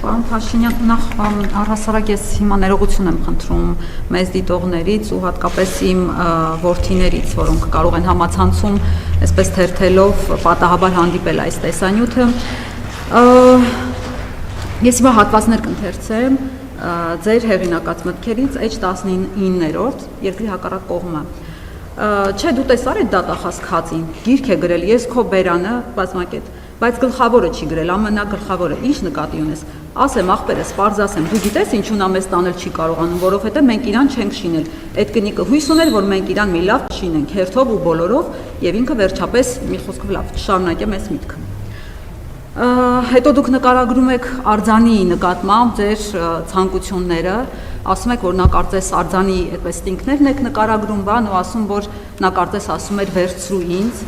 Պարոն Փաշինյան, նախ առհասարակ ես հիմա ներողություն եմ խնդրում մեզ դիտողներից ու հատկապես իմ որդիներից, որոնք կարող են համացանցում այսպես թերթելով պատահաբար հանդիպել այս տեսանյութը։ Ես հիմա հատվածներ կընթերցեմ ձեր հեղինակած մտքերից H19-րդ երկրի հակառակ կողմը։ Չէ, դու տեսար այդ դատախազ քածին, գիրք է գրել, ես քո բերանը բազմակետ, բայց գլխավորը չի գրել, ամենագլխավորը, ինչ նկատի ունես։ Ասեմ ախպերս, պարզ ասեմ, դու գիտես ինչու նա մեզ տանել չի կարողանում, որովհետև մենք իրան չենք շինել։ Այդ կնիկը հույս ուներ, որ մենք իրան մի լավ շինենք, հերթով ու բոլորով, եւ ինքը վերջապես մի խոսքով լավ շարունակեմ այս միտքը։ Հետո դուք նկարագրում եք արձանի նկատմամբ ձեր ցանկությունները, ասում եք, որ նա կարծես արձանի այդպես տինքներն եք նկարագրում, բան ու ասում, որ նա կարծես ասում էր վերցրու ինձ։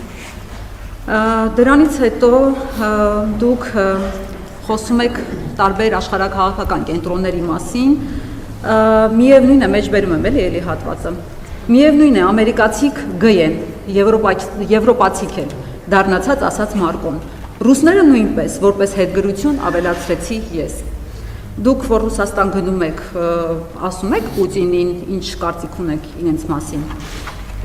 Դրանից հետո դուք խոսում եք տարբեր աշխարհաքաղաքական կենտրոնների մասին, միևնույն է, մեջբերում եմ էլի հատվածը, միևնույն է, ամերիկացիք գ են, եվրոպացիք էլ, դառնացած ասած Մարկոն, ռուսները նույնպես, որպես հետգրություն ավելացրեցի ես։ Դուք, որ Ռուսաստան գնում եք, ասում եք Պուտինին, ինչ կարծիք ունեք իրենց մասին։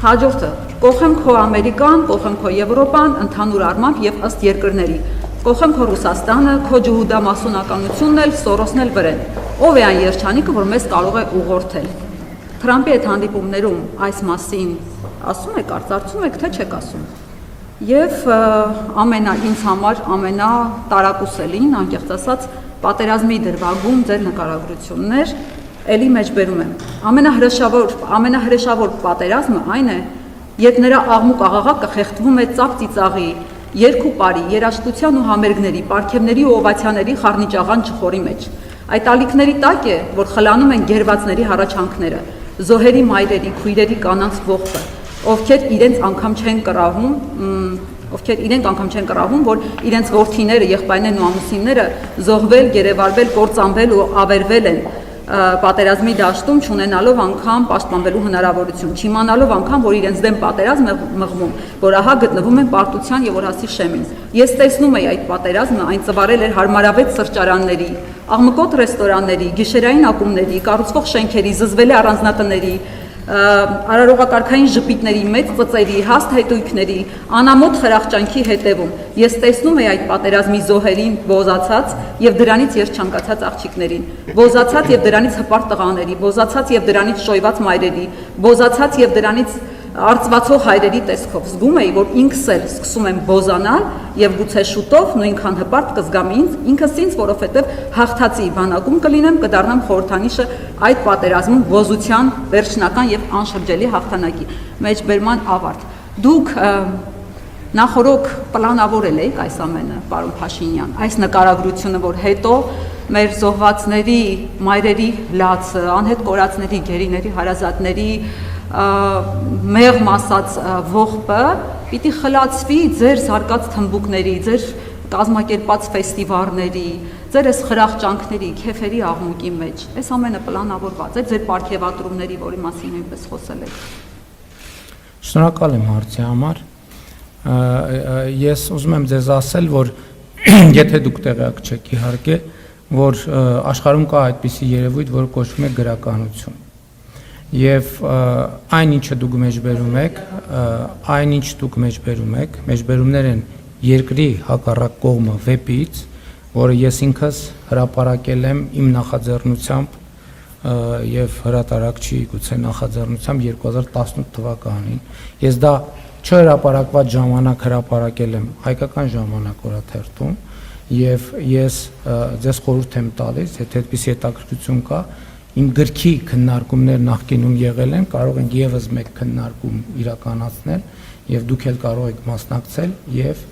Հաջորդը, կողեմ քո Ամերիկան, կողեմ քո Եվրոպան, ընդհանուր առմամբ եւ ըստ երկրների։ Կողեմ քո Ռուսաստանը, քո ջհուդամասոնականությունն էլ, Սորոսն էլ վրեն։ Ով է այն երջանիկը, որ մեզ կարող է ուղղորդել։ Թրամփի այդ հանդիպումներում այս մասին ասում եք, արծարծում եք, թե չեք ասում։ Եվ ինձ համար ամենատարակուսելին, անկեղծ ասած, պատերազմի դրվագում ձեր նկարագրություններ, էլի մեջբերում եմ։ Ամենահրեշավոր պատերազմը այն է, երբ նրա աղմուկ աղաղակը խեղդվում է ծափ ծիծաղի, երկու բարի, երաժշտության ու համերգների, պարգևների ու օվացիաների խառնիճաղան ճխորի մեջ։ Այդ ալիքների տակ է, որ խլանում են գերվածների հառաչանքները, զոհերի մայրերի, քույրերի կանանց ողբը, ովքեր իրենք անգամ չեն կռավում, որ իրենց որդիները, եղբայրներն ու ամուսինները զոհվել, գերեվարվել, կործանվել ու ավերվել են պատերազմի դաշտում, չունենալով անգամ պաշտպանվելու հնարավորություն, չիմանալով անգամ, որ իրենց դեմ պատերազմ է մղվում, որ ահա գտնվում են պարտության եւ օրհասի շեմին։ Ես տեսնում եի այդ պատերազմը, այն ծվարել էր հարմարավետ սրճարանների, աղմկոտ ռեստորանների, գիշերային ակումբների, կառուցվող շենքերի, զզվելի առանձնատների, արարողակարգային ժպիտների, մեծ ծծերի, հաստ հետույքների, անամոթ խրախճանքի հետևում։ Ես տեսնում եի այդ պատերազմի զոհերին բոզացած եւ դրանից երջանկացած աղջիկներին, բոզացած եւ դրանից հպարտ տղաների, բոզացած եւ դրանից շոյված մայրերի, բոզացած եւ դրանից արծվածող հայրերի տեսքով։ Զգում էի, որ ինքս էլ սկսում եմ բոզանալ եւ գուցե շուտով նույնքան հպարտ կզգամ ինքս ինձ, որովհետեւ հաղթածի բանակում կլինեմ, կդառնամ խորհրդանիշը այդ պատերազմում բոզության վերջնական եւ անշրջելի հաղթանակի։ Մեջբերման ավարտ։ Դուք նախորոք պլանավորել եք այս ամենը, պարոն Փաշինյան, այս նկարագրությունը, որ հետո մեր զոհվածների, մայրերի լացը, անհետ կորածների, գերիների, հարազատների մեղմ ասած ողբը պիտի խլացվի ձեր զարգաց թմբուկների, ձեր կազմակերպած ֆեստիվալների, ձեր այս խրախճանքների, քեֆերի աղմուկի մեջ։ Այս ամենը պլանավորված է ձեր պարգևատրումների, որի մասին նույնպես խոսել եք։ Շնորհակալ եմ հարցի համար։ Ես ուզում եմ ձեզ ասել, որ եթե դուք տեղյակ չեք իհարկե, որ աշխարհում կա այդպիսի երևույթ, որը կոչվում է գրականություն։ Եվ այն ինչը դուք մեջբերում եք, մեջբերումներ են երկրի հակառակ կողմը վեպից, որը ես ինքս հրապարակել եմ իմ նախաձեռնությամբ եւ հրատարակչի գուցե նախաձեռնությամբ 2018 թվականին։ Ես դա չհրապարակված ժամանակ հրապարակել եմ Հայկական ժամանակ օրաթերթում եւ ես ձեզ խորհուրդ եմ տալիս, եթե այդպիսի հետաքրքրություն կա, իմ գրքի քննարկումներ նախկինում եղել են, կարող ենք եւս մեկ քննարկում իրականացնել եւ դուք էլ կարող եք մասնակցել եւ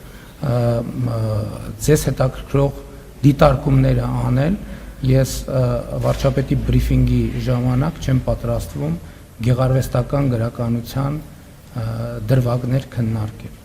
ձեզ հետաքրքրող դիտարկումները անել։ Ես վարչապետի բրիֆինգի ժամանակ չեմ պատրաստվում գեղարվեստական գրականության դրվագներ քննարկել։